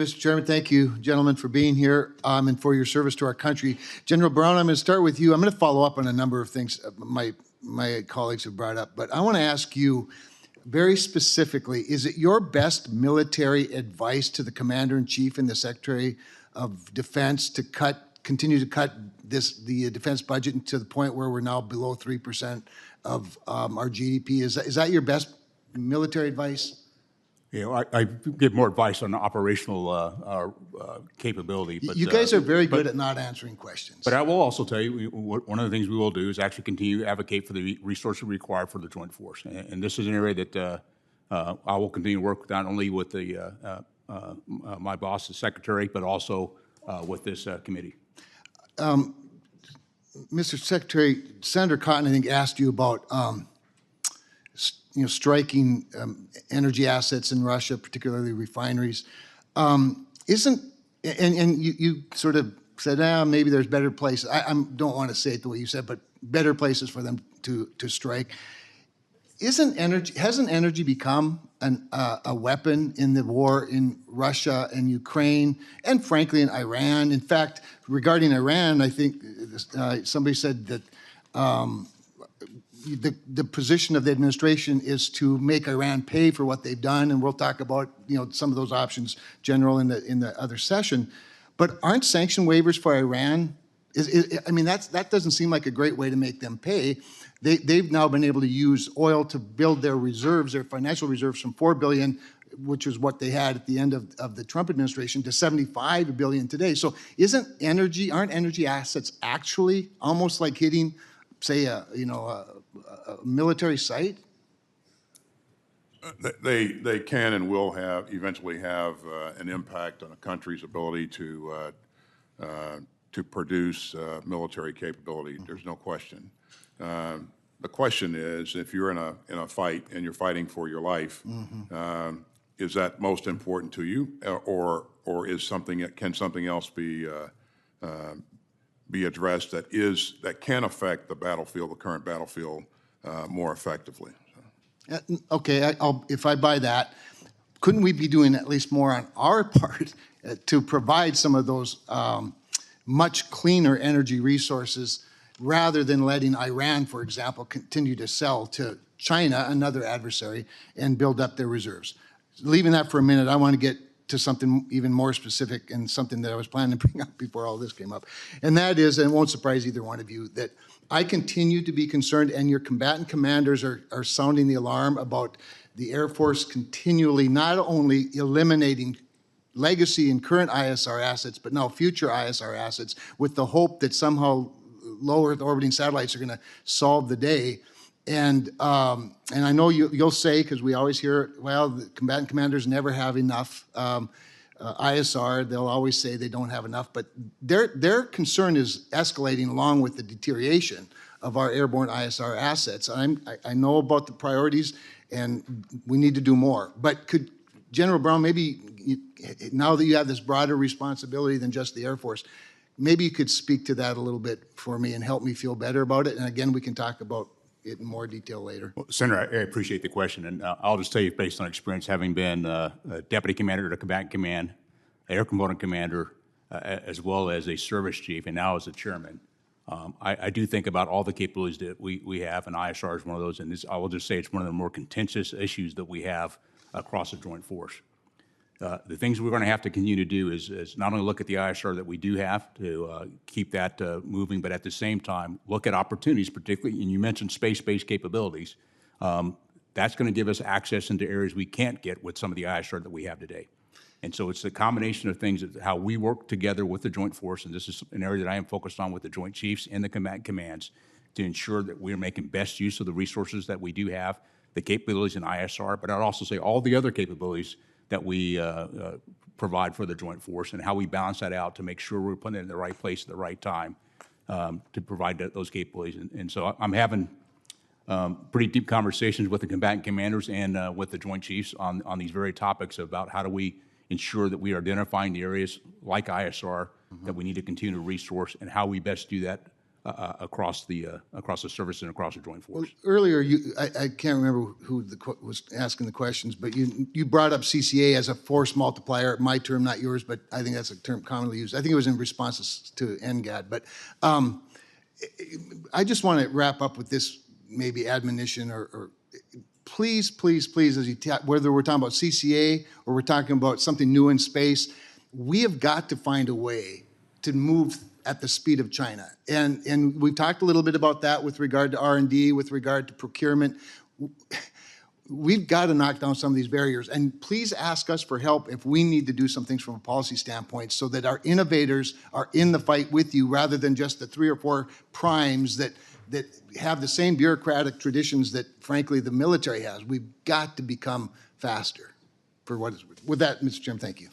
Mr. Chairman, thank you, gentlemen, for being here and for your service to our country. General Brown, I'm going to start with you. I'm going to follow up on a number of things my colleagues have brought up, but I want to ask you very specifically, is it your best military advice to the Commander-in-Chief and the Secretary of Defense to continue to cut the defense budget to the point where we're now below 3% of our GDP? Is that your best military advice? You know, I give more advice on operational capability. But you guys are very good at not answering questions. But I will also tell you, one of the things we will do is actually continue to advocate for the resources required for the Joint Force. And this is an area that I will continue to work not only with my boss, the Secretary, but also with this committee. Mr. Secretary, Senator Cotton, I think, asked you about striking energy assets in Russia, particularly refineries. And you sort of said, maybe there's better places. I don't want to say it the way you said, but better places for them to strike. Hasn't energy become a weapon in the war in Russia and Ukraine, and frankly in Iran? In fact, regarding Iran, I think somebody said that the position of the administration is to make Iran pay for what they've done, and we'll talk about some of those options, General, in the other session. But aren't sanction waivers for Iran? I mean, that doesn't seem like a great way to make them pay. They've now been able to use oil to build their reserves, their financial reserves, from $4 billion, which is what they had at the end of the Trump administration, to $75 billion today. So aren't energy assets actually almost like hitting, say, a military site? They can and will eventually have an impact on a country's ability to produce military capability. There's no question. The question is, if you're in a fight and you're fighting for your life, is that most important to you, or can something else be addressed that can affect the battlefield, the current battlefield, more effectively? Okay, if I buy that, couldn't we be doing at least more on our part to provide some of those much cleaner energy resources, rather than letting Iran, for example, continue to sell to China, another adversary, and build up their reserves? Leaving that for a minute, I want to get to something even more specific, and something that I was planning to bring up before all this came up. And that is, and it won't surprise either one of you, that I continue to be concerned, and your combatant commanders are sounding the alarm about the Air Force continually not only eliminating legacy and current ISR assets, but now future ISR assets, with the hope that somehow low Earth orbiting satellites are going to solve the day. And I know you'll say, because we always hear, well, the combatant commanders never have enough ISR. They'll always say they don't have enough, but their concern is escalating along with the deterioration of our airborne ISR assets. I know about the priorities, and we need to do more. But could General Brown, maybe now that you have this broader responsibility than just the Air Force, maybe you could speak to that a little bit for me and help me feel better about it. And again, we can talk about it in more detail later. Well, Senator, I appreciate the question, and I'll just tell you, based on experience, having been a deputy commander at a combatant command, air component commander, as well as a service chief, and now as a chairman, I do think about all the capabilities that we have, and ISR is one of those. And I will just say it's one of the more contentious issues that we have across the Joint Force. The things we're going to have to continue to do is not only look at the ISR that we do have to keep that moving, but at the same time look at opportunities, particularly, and you mentioned space-based capabilities. That's going to give us access into areas we can't get with some of the ISR that we have today. And so it's the combination of things, how we work together with the Joint Force, and this is an area that I am focused on with the Joint Chiefs and the combatant commands, to ensure that we're making best use of the resources that we do have, the capabilities in ISR, but I'd also say all the other capabilities that we provide for the Joint Force, and how we balance that out to make sure we're putting it in the right place at the right time to provide those capabilities. And so I'm having pretty deep conversations with the combatant commanders and with the Joint Chiefs on these very topics about how do we ensure that we are identifying the areas like ISR that we need to continue to resource, and how we best do that across the service and across the joint force. Earlier, I can't remember who was asking the questions, but you brought up CCA as a force multiplier. My term, not yours, but I think that's a term commonly used. I think it was in response to NGAD. But I just want to wrap up with this maybe admonition or please, please, please, as whether we're talking about CCA or we're talking about something new in space, we have got to find a way to move at the speed of China. And we've talked a little bit about that with regard to R&D, with regard to procurement. We've got to knock down some of these barriers. And please ask us for help if we need to do some things from a policy standpoint so that our innovators are in the fight with you rather than just the 3 or 4 primes that have the same bureaucratic traditions that, frankly, the military has. We've got to become faster for what is. With that, Mr. Chairman, thank you.